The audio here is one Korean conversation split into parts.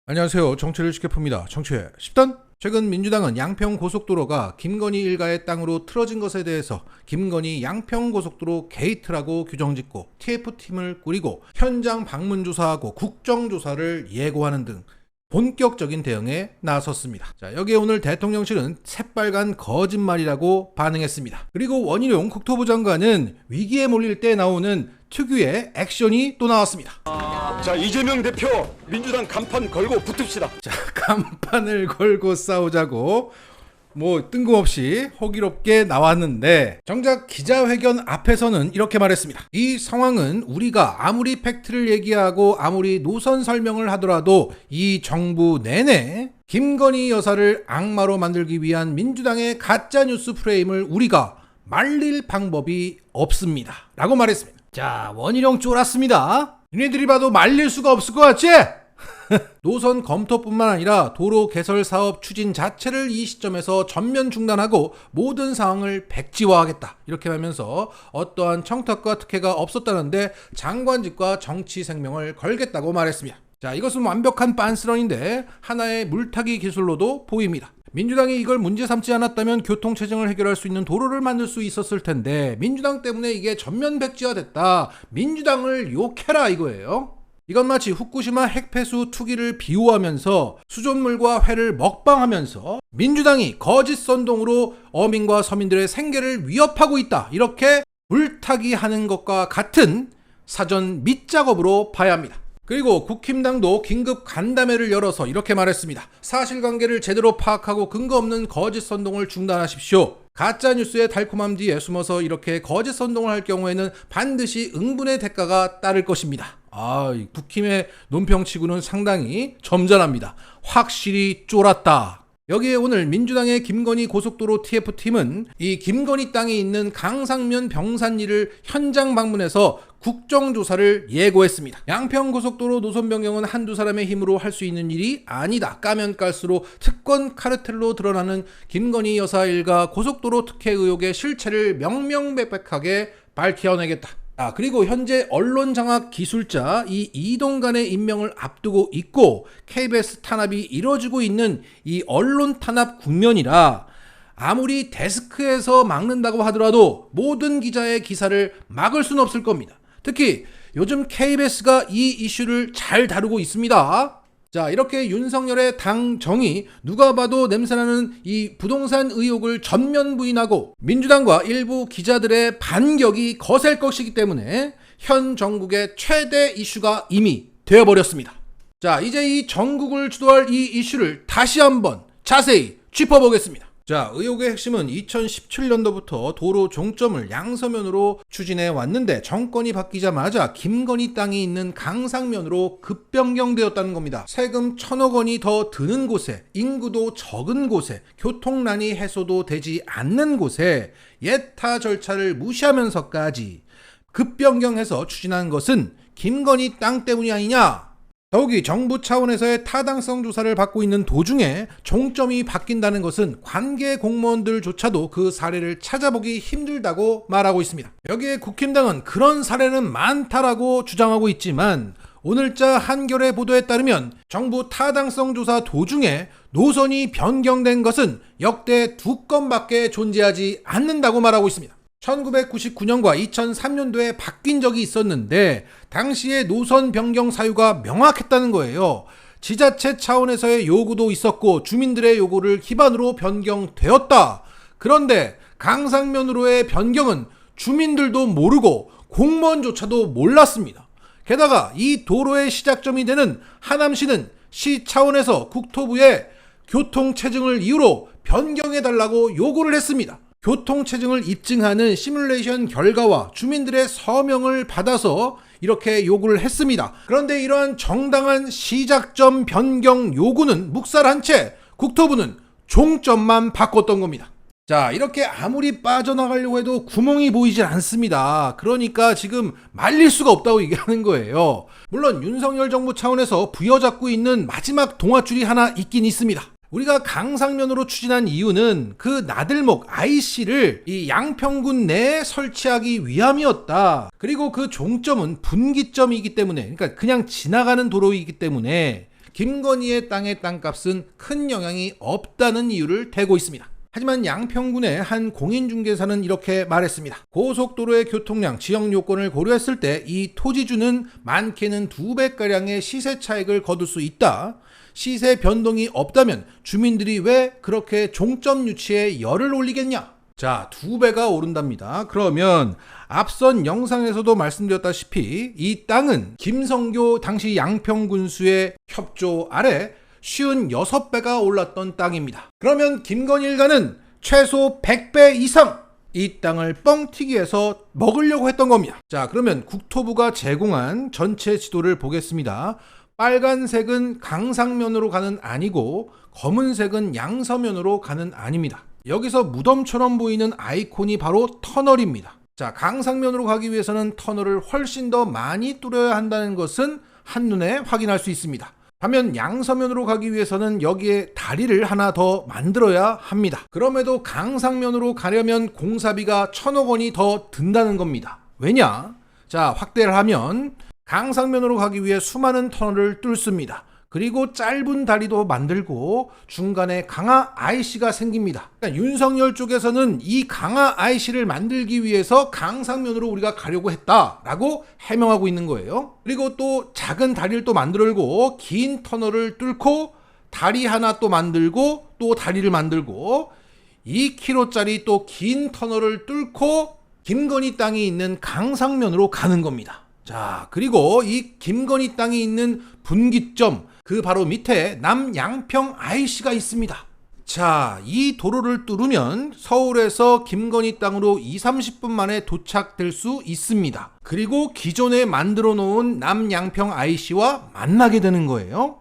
안녕하세요. 정치를 쉽게 풉니다. 정치의 10단. 최근 민주당은 양평고속도로가 김건희 일가의 땅으로 틀어진 것에 대해서 김건희 양평고속도로 게이트라고 규정짓고 TF팀을 꾸리고 현장 방문 조사하고 국정조사를 예고하는 등 본격적인 대응에 나섰습니다. 자, 여기에 오늘 대통령실은 새빨간 거짓말이라고 반응했습니다. 그리고 원희룡 국토부 장관은 위기에 몰릴 때 나오는 특유의 액션이 또 나왔습니다. 자, 이재명 대표 민주당 간판 걸고 붙읍시다. 자, 간판을 걸고 싸우자고 뜬금없이 호기롭게 나왔는데 정작 기자회견 앞에서는 이렇게 말했습니다. 이 상황은 우리가 아무리 팩트를 얘기하고 아무리 노선 설명을 하더라도 이 정부 내내 김건희 여사를 악마로 만들기 위한 민주당의 가짜뉴스 프레임을 우리가 말릴 방법이 없습니다 라고 말했습니다. 자, 원희룡 쫄았습니다. 니네들이 봐도 말릴 수가 없을 것 같지? 노선 검토뿐만 아니라 도로 개설 사업 추진 자체를 이 시점에서 전면 중단하고 모든 사항을 백지화하겠다 이렇게 하면서 어떠한 청탁과 특혜가 없었다는데 장관직과 정치 생명을 걸겠다고 말했습니다. 자, 이것은 완벽한 빤스런인데 하나의 물타기 기술로도 보입니다. 민주당이 이걸 문제 삼지 않았다면 교통체증을 해결할 수 있는 도로를 만들 수 있었을 텐데 민주당 때문에 이게 전면 백지화됐다. 민주당을 욕해라 이거예요. 이건 마치 후쿠시마 핵폐수 투기를 비호하면서 수돗물과 회를 먹방하면서 민주당이 거짓 선동으로 어민과 서민들의 생계를 위협하고 있다. 이렇게 물타기 하는 것과 같은 사전 밑작업으로 봐야 합니다. 그리고 국힘당도 긴급 간담회를 열어서 이렇게 말했습니다. 사실관계를 제대로 파악하고 근거 없는 거짓 선동을 중단하십시오. 가짜뉴스의 달콤함 뒤에 숨어서 이렇게 거짓 선동을 할 경우에는 반드시 응분의 대가가 따를 것입니다. 이 국힘의 논평치고는 상당히 점잖합니다. 확실히 쫄았다. 여기에 오늘 민주당의 김건희 고속도로 TF팀은 이 김건희 땅에 있는 강상면 병산리를 현장 방문해서 국정조사를 예고했습니다. 양평고속도로 노선 변경은 한두 사람의 힘으로 할 수 있는 일이 아니다. 까면 깔수록 특권 카르텔로 드러나는 김건희 여사 일가 고속도로 특혜 의혹의 실체를 명명백백하게 밝혀내겠다. 그리고 현재 언론 장악 기술자 이 이동간의 임명을 앞두고 있고 KBS 탄압이 이뤄지고 있는 이 언론 탄압 국면이라 아무리 데스크에서 막는다고 하더라도 모든 기자의 기사를 막을 수는 없을 겁니다. 특히 요즘 KBS가 이 이슈를 잘 다루고 있습니다. 자, 이렇게 윤석열의 당 정이 누가 봐도 냄새나는 이 부동산 의혹을 전면 부인하고 민주당과 일부 기자들의 반격이 거셀 것이기 때문에 현 정국의 최대 이슈가 이미 되어버렸습니다. 자, 이제 이 정국을 주도할 이 이슈를 다시 한번 자세히 짚어보겠습니다. 자, 의혹의 핵심은 2017년도부터 도로 종점을 양서면으로 추진해 왔는데 정권이 바뀌자마자 김건희 땅이 있는 강상면으로 급변경되었다는 겁니다. 세금 1,000억 원이 더 드는 곳에, 인구도 적은 곳에, 교통난이 해소도 되지 않는 곳에 예타 절차를 무시하면서까지 급변경해서 추진한 것은 김건희 땅 때문이 아니냐? 더욱이 정부 차원에서의 타당성 조사를 받고 있는 도중에 종점이 바뀐다는 것은 관계 공무원들조차도 그 사례를 찾아보기 힘들다고 말하고 있습니다. 여기에 국힘당은 그런 사례는 많다라고 주장하고 있지만 오늘자 한겨레 보도에 따르면 정부 타당성 조사 도중에 노선이 변경된 것은 역대 2건밖에 존재하지 않는다고 말하고 있습니다. 1999년과 2003년도에 바뀐 적이 있었는데 당시에 노선 변경 사유가 명확했다는 거예요. 지자체 차원에서의 요구도 있었고 주민들의 요구를 기반으로 변경되었다. 그런데 강상면으로의 변경은 주민들도 모르고 공무원조차도 몰랐습니다. 게다가 이 도로의 시작점이 되는 하남시는 시 차원에서 국토부에 교통체증을 이유로 변경해달라고 요구를 했습니다. 교통체증을 입증하는 시뮬레이션 결과와 주민들의 서명을 받아서 이렇게 요구를 했습니다. 그런데 이러한 정당한 시작점 변경 요구는 묵살한 채 국토부는 종점만 바꿨던 겁니다. 자, 이렇게 아무리 빠져나가려고 해도 구멍이 보이질 않습니다. 그러니까 지금 말릴 수가 없다고 얘기하는 거예요. 물론 윤석열 정부 차원에서 부여잡고 있는 마지막 동아줄이 하나 있긴 있습니다. 우리가 강상면으로 추진한 이유는 그 나들목 IC를 이 양평군 내에 설치하기 위함이었다. 그리고 그 종점은 분기점이기 때문에, 그러니까 그냥 지나가는 도로이기 때문에 김건희의 땅의 땅값은 큰 영향이 없다는 이유를 대고 있습니다. 하지만 양평군의 한 공인중개사는 이렇게 말했습니다. 고속도로의 교통량, 지역 요건을 고려했을 때 이 토지주는 많게는 2배가량의 시세 차익을 거둘 수 있다. 시세 변동이 없다면 주민들이 왜 그렇게 종점 유치에 열을 올리겠냐? 자, 2배가 오른답니다. 그러면 앞선 영상에서도 말씀드렸다시피 이 땅은 김성교 당시 양평군수의 협조 아래 56배가 올랐던 땅입니다. 그러면 김건희 일가는 최소 100배 이상 이 땅을 뻥튀기해서 먹으려고 했던 겁니다. 자, 그러면 국토부가 제공한 전체 지도를 보겠습니다. 빨간색은 강상면으로 가는 안이고 검은색은 양서면으로 가는 안입니다. 여기서 무덤처럼 보이는 아이콘이 바로 터널입니다. 자, 강상면으로 가기 위해서는 터널을 훨씬 더 많이 뚫어야 한다는 것은 한눈에 확인할 수 있습니다. 반면 양서면으로 가기 위해서는 여기에 다리를 하나 더 만들어야 합니다. 그럼에도 강상면으로 가려면 공사비가 1,000억 원이 더 든다는 겁니다. 왜냐? 자, 확대를 하면 강상면으로 가기 위해 수많은 터널을 뚫습니다. 그리고 짧은 다리도 만들고 중간에 강화 IC가 생깁니다. 그러니까 윤석열 쪽에서는 이 강화 IC를 만들기 위해서 강상면으로 우리가 가려고 했다라고 해명하고 있는 거예요. 그리고 또 작은 다리를 또 만들고 긴 터널을 뚫고 다리 하나 또 만들고 또 다리를 만들고 2km짜리 또 긴 터널을 뚫고 김건희 땅이 있는 강상면으로 가는 겁니다. 자, 그리고 이 김건희 땅이 있는 분기점 그 바로 밑에 남양평 IC가 있습니다. 자, 이 도로를 뚫으면 서울에서 김건희 땅으로 20-30분 만에 도착될 수 있습니다. 그리고 기존에 만들어 놓은 남양평 IC와 만나게 되는 거예요.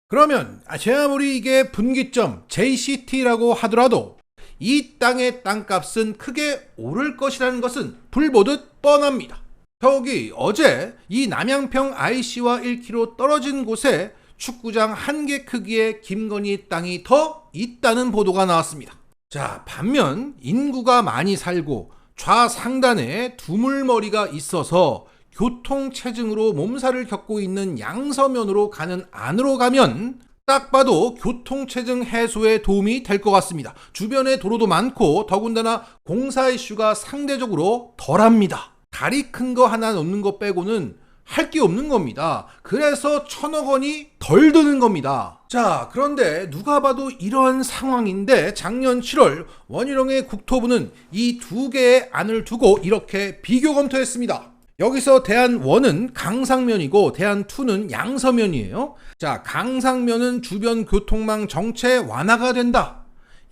그러면 제 아무리 이게 분기점 JCT라고 하더라도 이 땅의 땅값은 크게 오를 것이라는 것은 불보듯 뻔합니다. 저기 어제 이 남양평 IC와 1km 떨어진 곳에 축구장 1개 크기의 김건희 땅이 더 있다는 보도가 나왔습니다. 자, 반면 인구가 많이 살고 좌상단에 두물머리가 있어서 교통체증으로 몸살을 겪고 있는 양서면으로 가는 안으로 가면 딱 봐도 교통체증 해소에 도움이 될 것 같습니다. 주변에 도로도 많고 더군다나 공사 이슈가 상대적으로 덜합니다. 다리 큰 거 하나 놓는 거 빼고는 할 게 없는 겁니다. 그래서 1,000억 원이 덜 드는 겁니다. 자, 그런데 누가 봐도 이런 상황인데 작년 7월 원희룡의 국토부는 이 2개의 안을 두고 이렇게 비교 검토했습니다. 여기서 대안 1은 강상면이고 대안 2는 양서면이에요. 자, 강상면은 주변 교통망 정체 완화가 된다.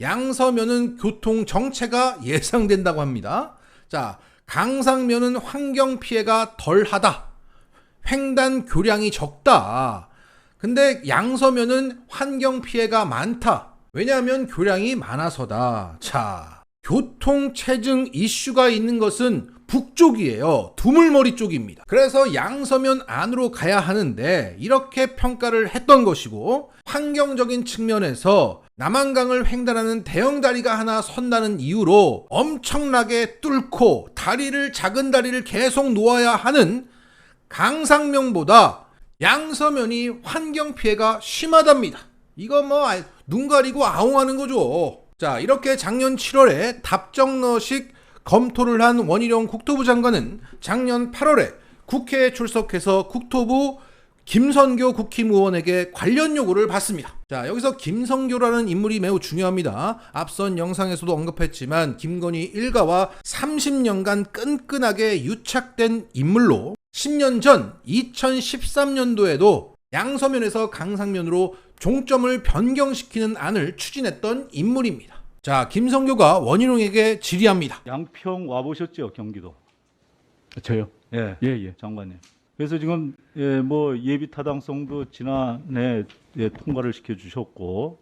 양서면은 교통 정체가 예상된다고 합니다. 자, 강상면은 환경 피해가 덜하다. 횡단 교량이 적다. 근데 양서면은 환경 피해가 많다. 왜냐하면 교량이 많아서다. 자, 교통 체증 이슈가 있는 것은 북쪽이에요. 두물머리 쪽입니다. 그래서 양서면 안으로 가야 하는데 이렇게 평가를 했던 것이고 환경적인 측면에서 남한강을 횡단하는 대형 다리가 하나 선다는 이유로 엄청나게 뚫고 다리를 작은 다리를 계속 놓아야 하는 강상면보다 양서면이 환경 피해가 심하답니다. 이거 뭐 눈 가리고 아웅하는 거죠. 자, 이렇게 작년 7월에 답정너식 검토를 한 원희룡 국토부 장관은 작년 8월에 국회에 출석해서 국토부 김선교 국힘의원에게 관련 요구를 받습니다. 자, 여기서 김선교라는 인물이 매우 중요합니다. 앞선 영상에서도 언급했지만 김건희 일가와 30년간 끈끈하게 유착된 인물로 10년 전 2013년도에도 양서면에서 강상면으로 종점을 변경시키는 안을 추진했던 인물입니다. 자, 김성교가 원희룡에게 질의합니다. 양평 와보셨죠, 경기도? 저요? 예, 장관님. 그래서 지금 뭐 예비 타당성도 지난해 통과를 시켜주셨고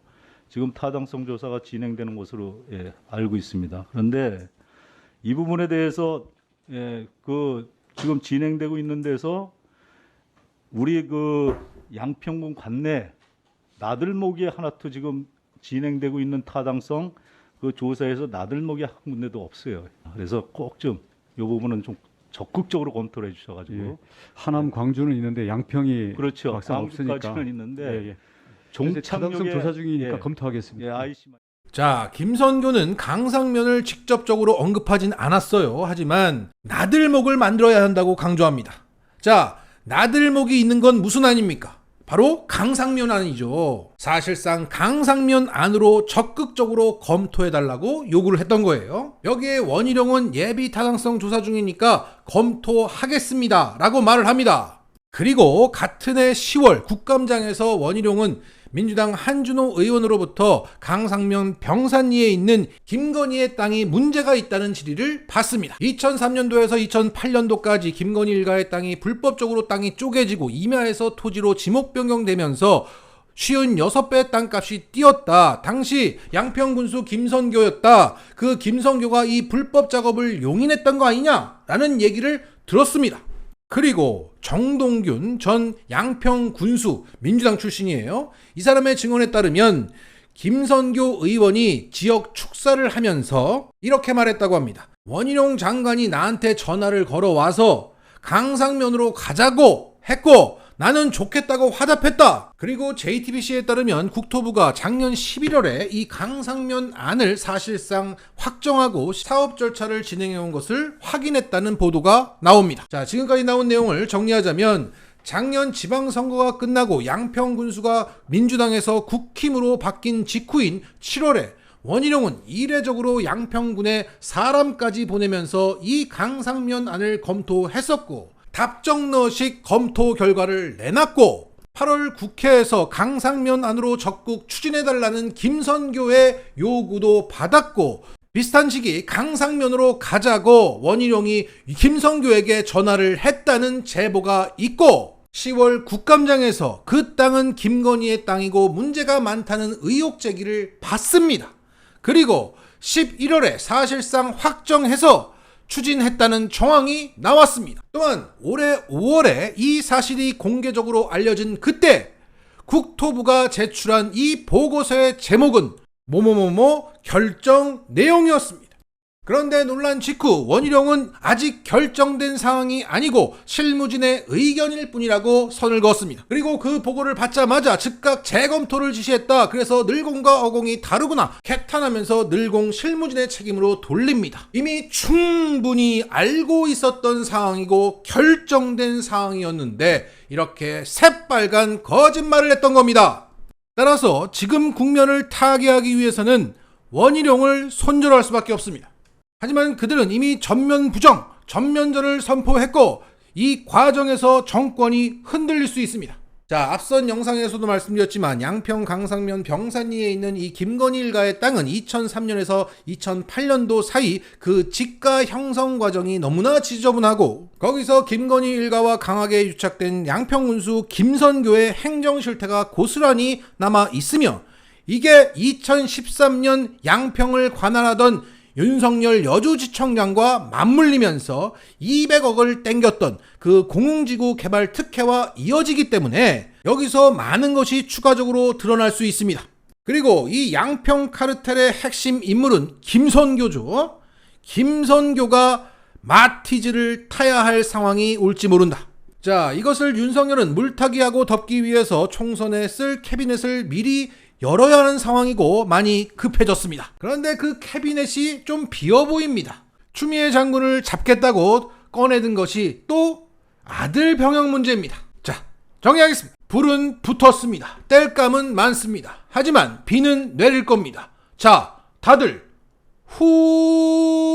지금 타당성 조사가 진행되는 것으로 알고 있습니다. 그런데 이 부분에 대해서 그 지금 진행되고 있는 데서 우리 그 양평군 관내 나들목이 하나 또 지금 진행되고 있는 타당성 그 조사에서 나들목이 한 군데도 없어요. 그래서 꼭 좀 이 부분은 좀 적극적으로 검토를 해주셔가지고 예. 하남, 광주는 있는데 양평이 그렇죠. 막상 없으니까. 광주까지는 있는데 예, 예. 그래서 타당성 종착역에 조사 중이니까 예, 검토하겠습니다. 예, IC 자, 김선교는 강상면을 직접적으로 언급하진 않았어요. 하지만 나들목을 만들어야 한다고 강조합니다. 자, 나들목이 있는 건 무슨 안입니까? 바로 강상면 안이죠. 사실상 강상면 안으로 적극적으로 검토해달라고 요구를 했던 거예요. 여기에 원희룡은 예비 타당성 조사 중이니까 검토하겠습니다 라고 말을 합니다. 그리고 같은 해 10월 국감장에서 원희룡은 민주당 한준호 의원으로부터 강상면 병산리에 있는 김건희의 땅이 문제가 있다는 질의를 받습니다. 2003년도에서 2008년도까지 김건희 일가의 땅이 불법적으로 땅이 쪼개지고 임야에서 토지로 지목 변경되면서 56배 땅값이 뛰었다. 당시 양평군수 김선교였다. 그 김선교가 이 불법 작업을 용인했던 거 아니냐라는 얘기를 들었습니다. 그리고 정동균 전 양평 군수 민주당 출신이에요. 이 사람의 증언에 따르면 김선교 의원이 지역 축사를 하면서 이렇게 말했다고 합니다. 원희룡 장관이 나한테 전화를 걸어와서 강상면으로 가자고 했고 나는 좋겠다고 화답했다. 그리고 JTBC에 따르면 국토부가 작년 11월에 이 강상면 안을 사실상 확정하고 사업 절차를 진행해온 것을 확인했다는 보도가 나옵니다. 자, 지금까지 나온 내용을 정리하자면 작년 지방선거가 끝나고 양평 군수가 민주당에서 국힘으로 바뀐 직후인 7월에 원희룡은 이례적으로 양평군에 사람까지 보내면서 이 강상면 안을 검토했었고 답정너식 검토 결과를 내놨고 8월 국회에서 강상면 안으로 적극 추진해달라는 김선교의 요구도 받았고 비슷한 시기 강상면으로 가자고 원희룡이 김선교에게 전화를 했다는 제보가 있고 10월 국감장에서 그 땅은 김건희의 땅이고 문제가 많다는 의혹 제기를 받습니다. 그리고 11월에 사실상 확정해서 추진했다는 정황이 나왔습니다. 또한 올해 5월에 이 사실이 공개적으로 알려진 그때 국토부가 제출한 이 보고서의 제목은 뭐뭐뭐뭐 결정 내용이었습니다. 그런데 논란 직후 원희룡은 아직 결정된 사항이 아니고 실무진의 의견일 뿐이라고 선을 그었습니다. 그리고 그 보고를 받자마자 즉각 재검토를 지시했다. 그래서 늘공과 어공이 다르구나 개탄하면서 늘공 실무진의 책임으로 돌립니다. 이미 충분히 알고 있었던 상황이고 결정된 상황이었는데 이렇게 새빨간 거짓말을 했던 겁니다. 따라서 지금 국면을 타개하기 위해서는 원희룡을 손절할 수밖에 없습니다. 하지만 그들은 이미 전면 부정, 전면전을 선포했고 이 과정에서 정권이 흔들릴 수 있습니다. 자, 앞선 영상에서도 말씀드렸지만 양평 강상면 병산리에 있는 이 김건희 일가의 땅은 2003년에서 2008년도 사이 그 지가 형성 과정이 너무나 지저분하고 거기서 김건희 일가와 강하게 유착된 양평 군수 김선교의 행정 실태가 고스란히 남아 있으며 이게 2013년 양평을 관할하던 윤석열 여주지청장과 맞물리면서 200억을 땡겼던 그 공흥지구 개발 특혜와 이어지기 때문에 여기서 많은 것이 추가적으로 드러날 수 있습니다. 그리고 이 양평 카르텔의 핵심 인물은 김선교죠. 김선교가 마티즈를 타야 할 상황이 올지 모른다. 자, 이것을 윤석열은 물타기하고 덮기 위해서 총선에 쓸 캐비넷을 미리 열어야 하는 상황이고 많이 급해졌습니다. 그런데 그 캐비넷이 좀 비어 보입니다. 추미애 장군을 잡겠다고 꺼내든 것이 또 아들 병역 문제입니다. 자, 정리하겠습니다. 불은 붙었습니다. 땔감은 많습니다. 하지만 비는 내릴 겁니다. 자, 다들 후